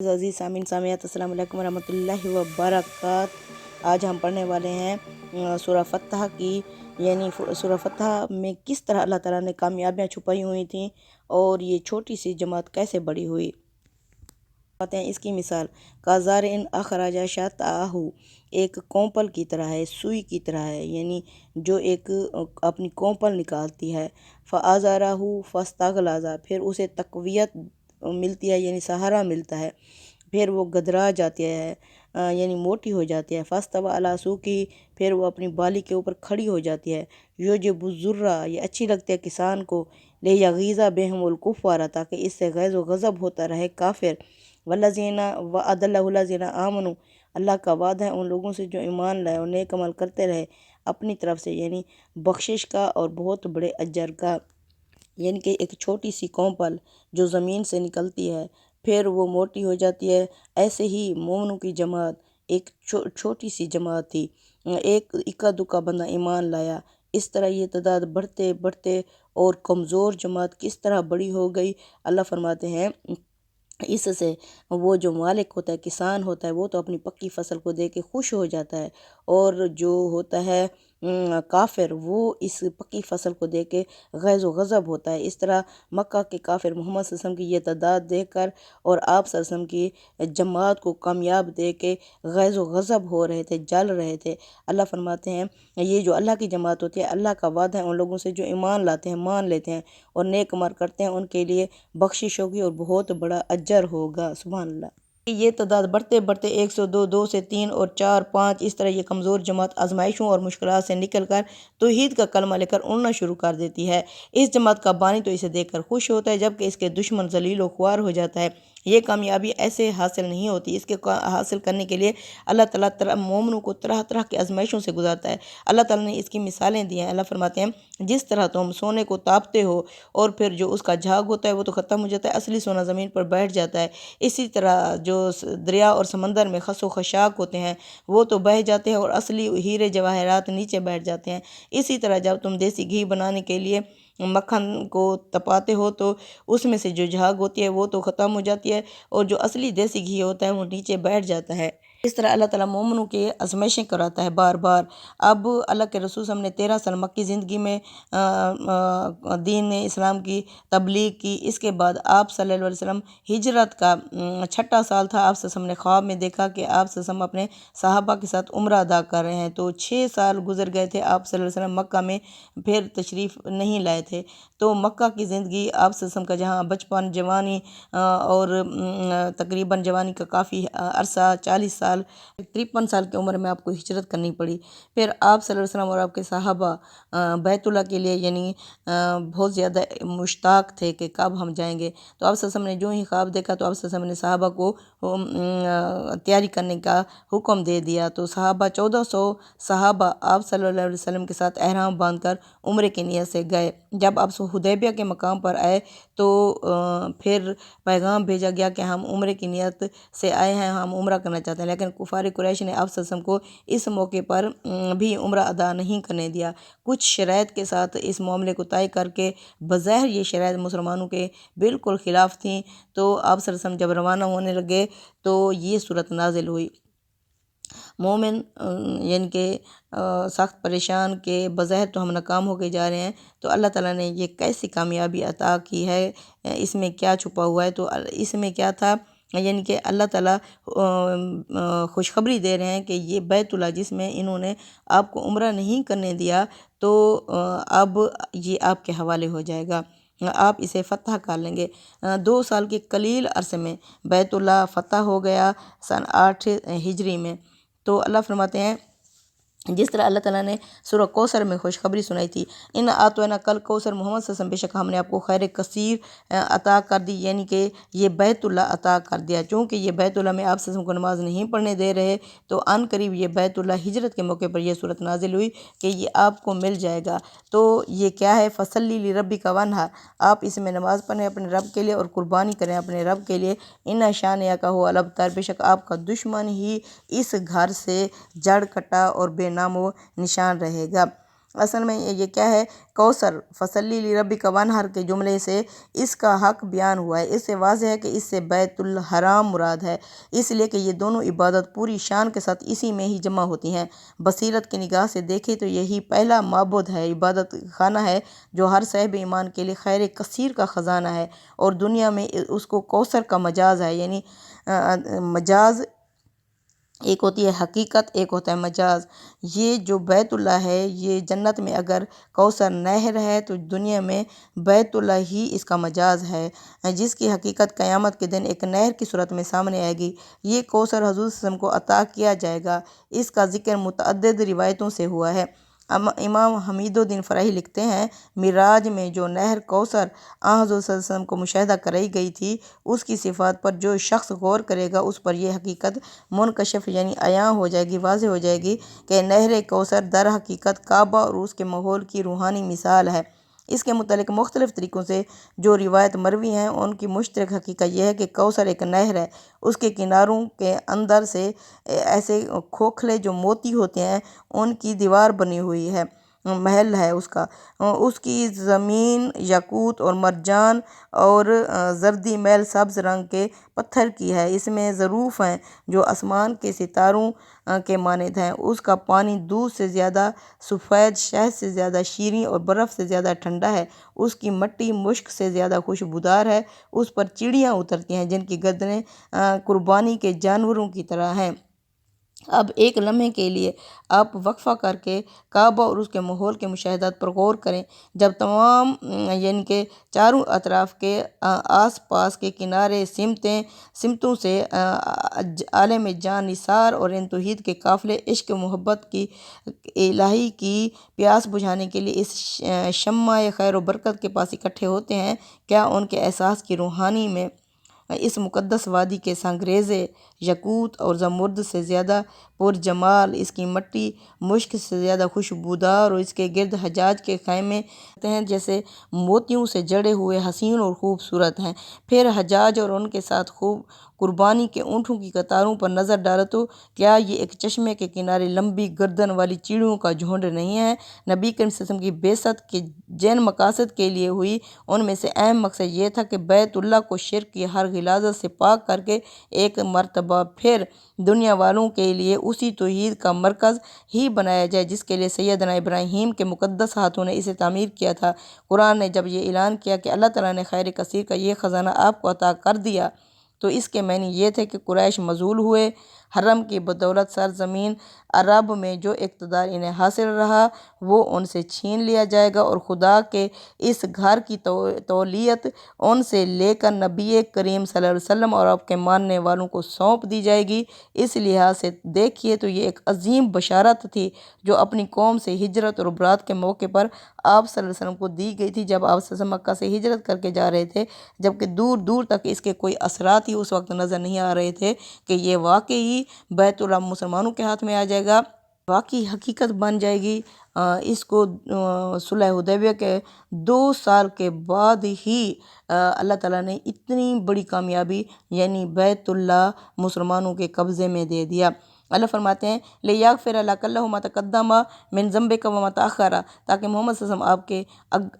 عزیز سامعین سامعات السلام علیکم ورحمۃ اللہ وبرکاتہ۔ آج ہم پڑھنے والے ہیں سورہ فتح کی، یعنی سورہ فتح میں کس طرح اللہ تعالیٰ نے کامیابیاں چھپائی ہوئی تھیں اور یہ چھوٹی سی جماعت کیسے بڑی ہوئی۔ اس کی مثال کازار ان اخراج شطاہ، ایک کونپل کی طرح ہے، سوئی کی طرح ہے، یعنی جو ایک اپنی کونپل نکالتی ہے۔ فآزارہ فاستغلظ، پھر اسے تقویت ملتی ہے، یعنی سہارا ملتا ہے، پھر وہ گدرا جاتی ہے، یعنی موٹی ہو جاتی ہے۔ فاستوی علی سوقہ، پھر وہ اپنی بالی کے اوپر کھڑی ہو جاتی ہے۔ یعجب الزرع، یہ اچھی لگتی ہے کسان کو، لیغیظ بہم الکفار، تاکہ اس سے غیظ و غضب ہوتا رہے کافر۔ والذین وعد اللہ الذین آمنوا، اللہ کا وعدہ ہے ان لوگوں سے جو ایمان لائے اور نیک عمل کرتے رہے اپنی طرف سے، یعنی بخشش کا اور بہت بڑے اجر کا۔ یعنی کہ ایک چھوٹی سی کونپل جو زمین سے نکلتی ہے پھر وہ موٹی ہو جاتی ہے، ایسے ہی مومنوں کی جماعت ایک چھوٹی سی جماعت تھی، ایک اکا دکا بندہ ایمان لایا، اس طرح یہ تعداد بڑھتے بڑھتے اور کمزور جماعت کس طرح بڑی ہو گئی۔ اللہ فرماتے ہیں اس سے وہ جو مالک ہوتا ہے، کسان ہوتا ہے، وہ تو اپنی پکی فصل کو دیکھ کے خوش ہو جاتا ہے، اور جو ہوتا ہے کافر، وہ اس پکی فصل کو دیکھ کے غیظ و غضب ہوتا ہے۔ اس طرح مکہ کے کافر محمد صلی اللہ علیہ وسلم کی یہ تعداد دیکھ کر اور آپ صلی اللہ علیہ وسلم کی جماعت کو کامیاب دیکھ کے غیظ و غضب ہو رہے تھے، جل رہے تھے۔ اللہ فرماتے ہیں یہ جو اللہ کی جماعت ہوتی ہے، اللہ کا وعدہ ہے ان لوگوں سے جو ایمان لاتے ہیں، مان لیتے ہیں اور نیک عمل کرتے ہیں، ان کے لیے بخشش ہوگی اور بہت بڑا اجر ہوگا۔ سبحان اللہ۔ یہ تعداد بڑھتے بڑھتے 102، 2 سے 3 اور 4، 5، اس طرح یہ کمزور جماعت آزمائشوں اور مشکلات سے نکل کر توحید کا کلمہ لے کر اڑنا شروع کر دیتی ہے۔ اس جماعت کا بانی تو اسے دیکھ کر خوش ہوتا ہے، جبکہ اس کے دشمن ذلیل و خوار ہو جاتا ہے۔ یہ کامیابی ایسے حاصل نہیں ہوتی، اس کے حاصل کرنے کے لیے اللہ تعالیٰ مومنوں کو طرح طرح کی آزمائشوں سے گزارتا ہے۔ اللہ تعالیٰ نے اس کی مثالیں دی ہیں۔ اللہ فرماتے ہیں جس طرح تم سونے کو تاپتے ہو اور پھر جو اس کا جھاگ ہوتا ہے وہ تو ختم ہو جاتا ہے، اصلی سونا زمین پر بیٹھ جاتا ہے، اسی طرح جو دریا اور سمندر میں خس و خشاک ہوتے ہیں وہ تو بہہ جاتے ہیں اور اصلی ہیرے جواہرات نیچے بیٹھ جاتے ہیں۔ اسی طرح جب تم دیسی گھی بنانے کے لیے مکھن کو تپاتے ہو تو اس میں سے جو جھاگ ہوتی ہے وہ تو ختم ہو جاتی ہے، اور جو اصلی دیسی گھی ہوتا ہے وہ نیچے بیٹھ جاتا ہے۔ اس طرح اللہ تعالیٰ مومنوں کے آزمائشیں کراتا ہے بار بار۔ اب اللہ کے رسول صلی اللہ علیہ وسلم نے 13 سال مکی زندگی میں دین اسلام کی تبلیغ کی۔ اس کے بعد آپ صلی اللہ علیہ وسلم ہجرت کا 6واں سال تھا۔ آپ صلی اللہ علیہ وسلم نے خواب میں دیکھا کہ آپ صلی اللہ علیہ وسلم اپنے صحابہ کے ساتھ عمرہ ادا کر رہے ہیں، تو 6 سال گزر گئے تھے، آپ صلی اللہ علیہ وسلم مکہ میں پھر تشریف نہیں لائے تھے۔ تو مکہ کی زندگی آپ صلی اللہ علیہ وسلم کا جہاں بچپن، جوانی اور تقریباً جوانی کا کافی عرصہ 40 سال، 53 سال کی عمر میں آپ کو ہجرت کرنی پڑی۔ پھر آپ صلی اللہ علیہ وسلم اور آپ کے صحابہ بیت اللہ کے لیے یعنی بہت زیادہ مشتاق تھے کہ کب ہم جائیں گے۔ تو آپ صلی اللہ علیہ وسلم نے جو ہی خواب دیکھا تو آپ صلی اللہ علیہ وسلم نے صحابہ کو تیاری کرنے کا حکم دے دیا۔ تو 1400 صحابہ آپ صلی اللہ علیہ وسلم کے ساتھ احرام باندھ کر عمرے کی نیت سے گئے۔ جب آپ حدیبیہ کے مقام پر آئے تو پھر پیغام بھیجا گیا کہ ہم عمرے کی نیت سے آئے ہیں، ہم عمرہ کرنا چاہتے ہیں، لیکن کفار قریش نے آپ صلی اللہ علیہ وسلم کو اس موقع پر بھی عمرہ ادا نہیں کرنے دیا۔ کچھ شرائط کے ساتھ اس معاملے کو طے کر کے، بظاہر یہ شرائط مسلمانوں کے بالکل خلاف تھیں، تو آپ صلی اللہ علیہ وسلم جب روانہ ہونے لگے تو یہ صورت نازل ہوئی۔ مومن یعنی کہ سخت پریشان کہ بظاہر تو ہم ناکام ہو کے جا رہے ہیں، تو اللہ تعالیٰ نے یہ کیسی کامیابی عطا کی ہے، اس میں کیا چھپا ہوا ہے؟ تو اس میں کیا تھا، یعنی کہ اللہ تعالیٰ خوشخبری دے رہے ہیں کہ یہ بیت اللہ جس میں انہوں نے آپ کو عمرہ نہیں کرنے دیا، تو اب یہ آپ کے حوالے ہو جائے گا، آپ اسے فتح کر لیں گے۔ 2 سال کے قلیل عرصے میں بیت اللہ فتح ہو گیا سن 8 ہجری میں۔ تو اللہ فرماتے ہیں جس طرح اللہ تعالیٰ نے سورہ کوثر میں خوشخبری سنائی تھی، ان اعطیناک کل کوثر، محمد صلی اللہ علیہ وسلم بے شک ہم نے آپ کو خیر کثیر عطا کر دی، یعنی کہ یہ بیت اللہ عطا کر دیا۔ چونکہ یہ بیت اللہ میں آپ صلی اللہ علیہ وسلم کو نماز نہیں پڑھنے دے رہے، تو عن قریب یہ بیت اللہ ہجرت کے موقع پر یہ صورت نازل ہوئی کہ یہ آپ کو مل جائے گا۔ تو یہ کیا ہے، فصلی لربک وانحر، آپ اس میں نماز پڑھیں اپنے رب کے لیے اور قربانی کریں اپنے رب کے لیے۔ ان شانئک ھو الابتر، بے شک آپ کا دشمن ہی اس گھر سے جڑ کٹا اور بے نام و نشان رہے گا۔ اصل میں یہ کیا ہے، کوثر فصلی لربک وانحر کے جملے سے اس کا حق بیان ہوا ہے۔ اس سے واضح ہے کہ اس سے بیت الحرام مراد ہے، اس لیے کہ یہ دونوں عبادت پوری شان کے ساتھ اسی میں ہی جمع ہوتی ہیں۔ بصیرت کی نگاہ سے دیکھیں تو یہی پہلا معبود ہے، عبادت خانہ ہے، جو ہر صاحب ایمان کے لیے خیر کثیر کا خزانہ ہے، اور دنیا میں اس کو کوثر کا مجاز ہے، یعنی مجاز ایک ہوتی ہے حقیقت، ایک ہوتا ہے مجاز۔ یہ جو بیت اللہ ہے، یہ جنت میں اگر کوثر نہر ہے تو دنیا میں بیت اللہ ہی اس کا مجاز ہے، جس کی حقیقت قیامت کے دن ایک نہر کی صورت میں سامنے آئے گی۔ یہ کوثر حضور صلی اللہ علیہ وسلم کو عطا کیا جائے گا۔ اس کا ذکر متعدد روایتوں سے ہوا ہے۔ امام حمید الدین فرحی لکھتے ہیں، معراج میں جو نہر کوثر حضور صلی اللہ علیہ وسلم کو مشاہدہ کرائی گئی تھی، اس کی صفات پر جو شخص غور کرے گا اس پر یہ حقیقت منکشف یعنی عیاں ہو جائے گی، واضح ہو جائے گی کہ نہر کوثر در حقیقت کعبہ اور اس کے ماحول کی روحانی مثال ہے۔ اس کے متعلق مختلف طریقوں سے جو روایت مروی ہیں، ان کی مشترک حقیقت یہ ہے کہ کوثر ایک نہر ہے، اس کے کناروں کے اندر سے ایسے کھوکھلے جو موتی ہوتے ہیں ان کی دیوار بنی ہوئی ہے، محل ہے اس کا۔ اس کی زمین یاقوت اور مرجان اور زردی میل سبز رنگ کے پتھر کی ہے، اس میں ظروف ہیں جو آسمان کے ستاروں کے مانند ہیں۔ اس کا پانی دودھ سے زیادہ سفید، شہد سے زیادہ شیریں اور برف سے زیادہ ٹھنڈا ہے۔ اس کی مٹی مشک سے زیادہ خوشبودار ہے۔ اس پر چڑیاں اترتی ہیں جن کی گردنیں قربانی کے جانوروں کی طرح ہیں۔ اب ایک لمحے کے لیے آپ وقفہ کر کے کعبہ اور اس کے ماحول کے مشاہدات پر غور کریں۔ جب تمام یعنی کہ چاروں اطراف کے آس پاس کے کنارے سمتوں سے عالم جان نثار اور ان توحید کے قافلے عشق و محبت کی الہی کی پیاس بجھانے کے لیے اس شمع خیر و برکت کے پاس اکٹھے ہوتے ہیں، کیا ان کے احساس کی روحانی میں اس مقدس وادی کے سنگریزے یاقوت اور زمرد سے زیادہ پرجمال، اس کی مٹی مشک سے زیادہ خوشبودار اور اس کے گرد حجاج کے خیمے ہیں جیسے موتیوں سے جڑے ہوئے حسین اور خوبصورت ہیں۔ پھر حجاج اور ان کے ساتھ خوب قربانی کے اونٹوں کی قطاروں پر نظر ڈالو تو کیا یہ ایک چشمے کے کنارے لمبی گردن والی چڑیوں کا جھنڈ نہیں ہے؟ نبی کریم صلی اللہ علیہ وسلم کی بعثت کے جن مقاصد کے لیے ہوئی، ان میں سے اہم مقصد یہ تھا کہ بیت اللہ کو شرک کی ہر غلاظت سے پاک کر کے ایک مرتبہ پھر دنیا والوں کے لیے اسی توحید کا مرکز ہی بنایا جائے جس کے لیے سیدنا ابراہیم کے مقدس ہاتھوں نے اسے تعمیر کیا تھا۔ قرآن نے جب یہ اعلان کیا کہ اللہ تعالیٰ نے خیر کثیر کا یہ خزانہ آپ کو عطا کر دیا، تو اس کے معنی یہ تھے کہ قریش مذلول ہوئے، حرم کی بدولت سرزمین عرب میں جو اقتدار انہیں حاصل رہا وہ ان سے چھین لیا جائے گا، اور خدا کے اس گھر کی تولیت ان سے لے کر نبی کریم صلی اللہ علیہ وسلم اور آپ کے ماننے والوں کو سونپ دی جائے گی۔ اس لحاظ سے دیکھیے تو یہ ایک عظیم بشارت تھی جو اپنی قوم سے ہجرت اور برات کے موقع پر آپ صلی اللہ علیہ وسلم کو دی گئی تھی، جب آپ صلی اللہ علیہ وسلم مکہ سے ہجرت کر کے جا رہے تھے، جبکہ دور دور تک اس کے کوئی اثرات ہی اس وقت نظر نہیں آ رہے تھے کہ یہ واقعی بیت اللہ مسلمانوں کے ہاتھ میں آ جائے گا، واقعی حقیقت بن جائے گی۔ اس کو صلح حدیبیہ کے 2 سال کے بعد ہی اللہ تعالیٰ نے اتنی بڑی کامیابی یعنی بیت اللہ مسلمانوں کے قبضے میں دے دیا۔ اللہ فرماتے ہیں لِیَغْفِرَ لَكَ اللَّهُ مَا تَقَدَّمَ مِن ذَنبِكَ وَمَا تَأَخَّرَ، تاکہ محمد صلی اللہ علیہ وسلم آپ کے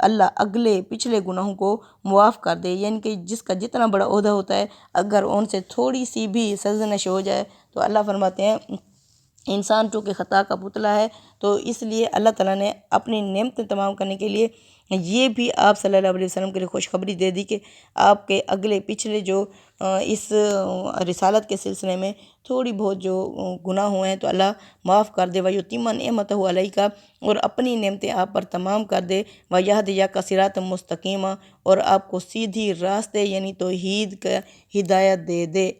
اللہ اگلے پچھلے گناہوں کو معاف کر دے، یعنی کہ جس کا جتنا بڑا عہدہ ہوتا ہے اگر ان سے تھوڑی سی بھی سرزنش ہو جائے تو اللہ فرماتے ہیں انسان چونکہ خطا کا پتلا ہے، تو اس لیے اللہ تعالیٰ نے اپنی نعمتیں تمام کرنے کے لیے یہ بھی آپ صلی اللہ علیہ وسلم کے لیے خوشخبری دے دی کہ آپ کے اگلے پچھلے جو اس رسالت کے سلسلے میں تھوڑی بہت جو گناہ ہوئے ہیں تو اللہ معاف کر دے، وَيُتِمَّ نِعْمَتَهُ عَلَيْكَ، اور اپنی نعمتیں آپ پر تمام کر دے، وَيَهْدِيَكَ صِرَاطًا مُسْتَقِيمًا، اور آپ کو سیدھی راستے یعنی توحید کا ہدایت دے دے۔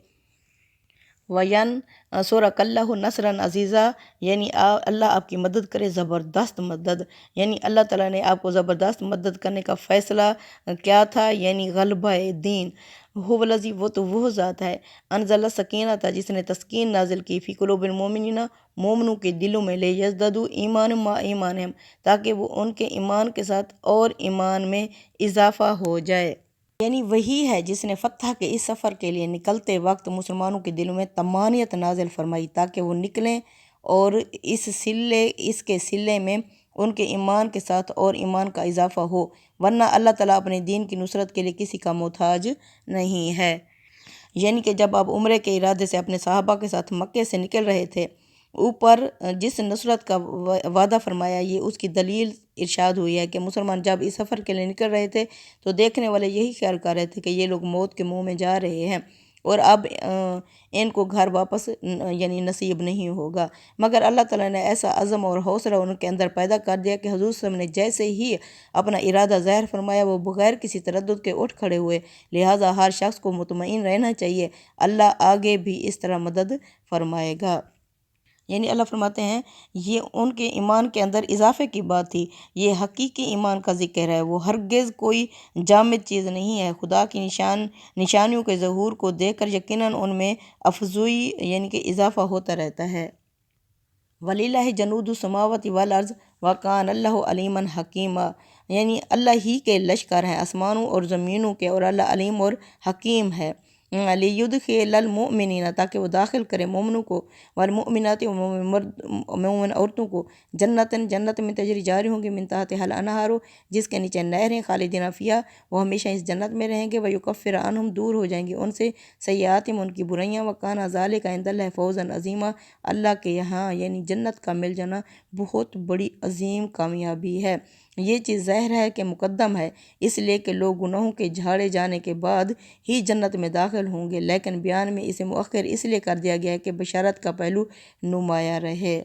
وَيَنْصُرَكَ اللَّهُ نَصْرًا عَزِيزًا، یعنی اللہ آپ کی مدد کرے زبردست مدد، یعنی اللہ تعالیٰ نے آپ کو زبردست مدد کرنے کا فیصلہ کیا تھا، یعنی غلبہ دین۔ هُوَ الَّذِي، وہ تو وہ ذات ہے، انزل السکینۃ، جس نے تسکین نازل کی، فی قلوب المؤمنین، مومنوں کے دلوں میں، لیزدادوا ایمانا مع ایمانہم، تاکہ وہ ان کے ایمان کے ساتھ اور ایمان میں اضافہ ہو جائے۔ یعنی وہی ہے جس نے فتح کے اس سفر کے لیے نکلتے وقت مسلمانوں کے دلوں میں طمانینت نازل فرمائی تاکہ وہ نکلیں اور اس کے سلے میں ان کے ایمان کے ساتھ اور ایمان کا اضافہ ہو، ورنہ اللہ تعالیٰ اپنے دین کی نصرت کے لیے کسی کا محتاج نہیں ہے۔ یعنی کہ جب آپ عمرے کے ارادے سے اپنے صحابہ کے ساتھ مکے سے نکل رہے تھے، اوپر جس نصرت کا وعدہ فرمایا، یہ اس کی دلیل ارشاد ہوئی ہے کہ مسلمان جب اس سفر کے لیے نکل رہے تھے تو دیکھنے والے یہی خیال کر رہے تھے کہ یہ لوگ موت کے منہ میں جا رہے ہیں اور اب ان کو گھر واپس یعنی نصیب نہیں ہوگا، مگر اللہ تعالیٰ نے ایسا عزم اور حوصلہ ان کے اندر پیدا کر دیا کہ حضور صلی اللہ علیہ وسلم نے جیسے ہی اپنا ارادہ ظاہر فرمایا، وہ بغیر کسی تردد کے اٹھ کھڑے ہوئے۔ لہٰذا ہر شخص کو مطمئن رہنا چاہیے، اللہ آگے بھی اس طرح مدد فرمائے گا۔ یعنی اللہ فرماتے ہیں یہ ان کے ایمان کے اندر اضافے کی بات تھی، یہ حقیقی ایمان کا ذکر ہے، وہ ہرگز کوئی جامد چیز نہیں ہے۔ خدا کی نشانیوں کے ظہور کو دیکھ کر یقیناً ان میں افزوئی یعنی کہ اضافہ ہوتا رہتا ہے۔ وَلِلَّهِ جَنُودُ السَّمَاوَاتِ وَالْأَرْضِ وَكَانَ اللَّهُ عَلِيمًا حَكِيمًا، یعنی اللہ ہی کے لشکر ہیں آسمانوں اور زمینوں کے، اور اللہ علیم اور حکیم ہے۔ لِيُدْخِلَ الْمُؤْمِنِينَ، تاکہ وہ داخل کرے مومنوں کو، والمؤمنات، مومن عورتوں کو، جنت میں تجری جاری ہوں گی من تحتہا الانہار، جس کے نیچے نہریں، خالدین فیہا، وہ ہمیشہ اس جنت میں رہیں گے، ویکفر عنہم، دور ہو جائیں گی ان سے، سیئاتہم، ان کی برائیاں، وکان ذالک عند اللہ فوزا عظیما، اللہ کے یہاں یعنی جنت کا مل جانا بہت بڑی عظیم کامیابی ہے۔ یہ چیز ظاہر ہے کہ مقدم ہے، اس لیے کہ لوگ گناہوں کے جھاڑے جانے کے بعد ہی جنت میں داخل ہوں گے، لیکن بیان میں اسے مؤخر اس لیے کر دیا گیا ہے کہ بشارت کا پہلو نمایاں رہے۔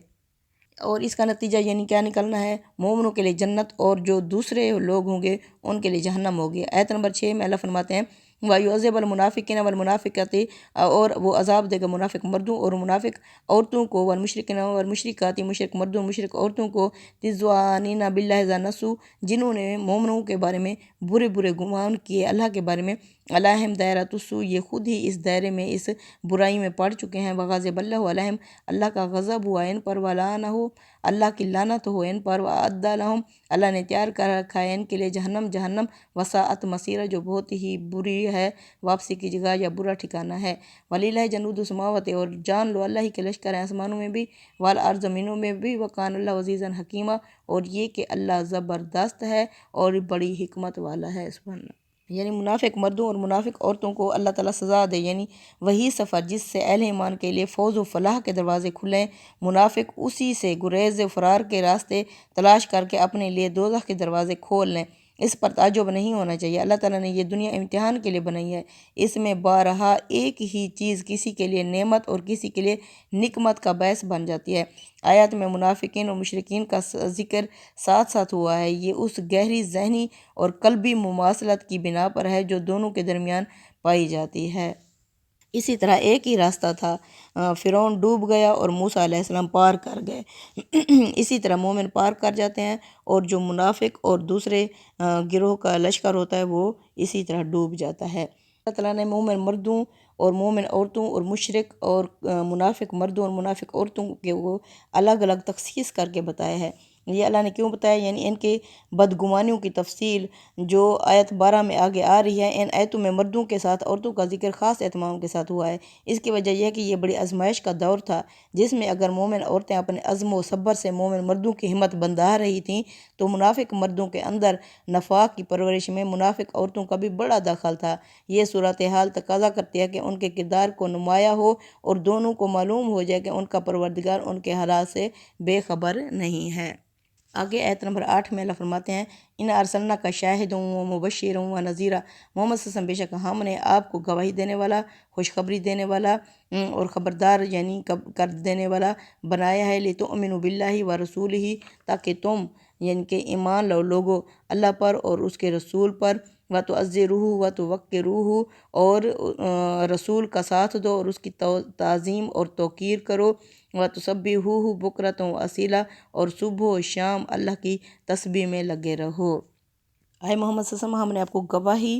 اور اس کا نتیجہ یعنی کیا نکلنا ہے؟ مومنوں کے لیے جنت، اور جو دوسرے لوگ ہوں گے ان کے لیے جہنم ہوگی۔ آیت نمبر 6 میں اللہ فرماتے ہیں وَيُعَذِّبَ الْمُنَافِقِينَ وَالْمُنَافِقَاتِ، اور وہ عذاب دے گا منافق مردوں اور منافق عورتوں کو، والمشرکین والمشرکات، مشرک مردوں مشرک عورتوں کو، تِظَّانِينَ بِاللَّهِ ظَنَّ، جنہوں نے مومنوں کے بارے میں برے برے گمان کیے اللہ کے بارے میں، علیہم دائرۃ السوء، یہ خود ہی اس دائرے میں اس برائی میں پڑ چکے ہیں، وغضب اللہ علیہم، اللہ کا غضب ہوا ان پر، ولعنہ، اللہ کی لعنت ہو ان پر، وأعد لہم، اللہ نے تیار کر رکھا ہے ان کے لیے جہنم، وساءت مصیرا، جو بہت ہی بری ہے واپسی کی جگہ یا برا ٹھکانہ ہے۔ وَلِلَّهِ جَنُودُ السَّمَاوَاتِ، اور جان لو اللہ ہی کے لشکر ہیں آسمانوں میں بھی، والارض، زمینوں میں بھی، وَكَانَ اللَّهُ عَزِيزًا حَكِيمًا، اور یہ کہ اللہ زبردست ہے اور بڑی حکمت والا ہے۔ سبحان اللہ۔ یعنی منافق مردوں اور منافق عورتوں کو اللہ تعالیٰ سزا دے، یعنی وہی سفر جس سے اہل ایمان کے لیے فوز و فلاح کے دروازے کھلیں، منافق اسی سے گریز و فرار کے راستے تلاش کر کے اپنے لیے دوزخ کے دروازے کھول لیں۔ اس پر تعجب نہیں ہونا چاہیے، اللہ تعالیٰ نے یہ دنیا امتحان کے لیے بنائی ہے، اس میں بارہا ایک ہی چیز کسی کے لیے نعمت اور کسی کے لیے نقمت کا باعث بن جاتی ہے۔ آیات میں منافقین اور مشرکین کا ذکر ساتھ ساتھ ہوا ہے، یہ اس گہری ذہنی اور قلبی مماثلت کی بنا پر ہے جو دونوں کے درمیان پائی جاتی ہے۔ اسی طرح ایک ہی راستہ تھا، فرعون ڈوب گیا اور موسیٰ علیہ السلام پار کر گئے، اسی طرح مومن پار کر جاتے ہیں، اور جو منافق اور دوسرے گروہ کا لشکر ہوتا ہے وہ اسی طرح ڈوب جاتا ہے۔ اللہ تعالیٰ نے مومن مردوں اور مومن عورتوں اور مشرک اور منافق مردوں اور منافق عورتوں کے وہ الگ الگ تخصیص کر کے بتایا ہے۔ یہ اللہ نے کیوں بتایا؟ یعنی ان کے بدگمانیوں کی تفصیل جو آیت 12 میں آگے آ رہی ہے، ان آیتوں میں مردوں کے ساتھ عورتوں کا ذکر خاص اہتمام کے ساتھ ہوا ہے۔ اس کی وجہ یہ ہے کہ یہ بڑی آزمائش کا دور تھا، جس میں اگر مومن عورتیں اپنے عزم و صبر سے مومن مردوں کی ہمت بندھا رہی تھیں، تو منافق مردوں کے اندر نفاق کی پرورش میں منافق عورتوں کا بھی بڑا دخل تھا۔ یہ صورتحال تقاضا کرتی ہے کہ ان کے کردار کو نمایاں ہو اور دونوں کو معلوم ہو جائے کہ ان کا پروردگار ان کے حالات سے بے خبر نہیں ہے۔ آگے آیت نمبر 8 میں اللہ فرماتے ہیں ان ارسلناک شاہدا ومبشرا ونذیرا، محمد صلی اللہ علیہ وسلم، بے شک ہم نے آپ کو گواہی دینے والا، خوشخبری دینے والا اور خبردار یعنی کر دینے والا بنایا ہے، لتؤمنوا باللہ ورسولہ، تاکہ تم یعنی کہ ایمان لو لوگو اللہ پر اور اس کے رسول پر، وتعزروہ وتوقروہ، اور رسول کا ساتھ دو اور اس کی تعظیم اور توقیر کرو، وتسبحوہ بکرۃ واصیلا، اور صبح و شام اللہ کی تسبیح میں لگے رہو۔ اے محمد صلی اللہ علیہ وسلم، ہم نے آپ کو گواہی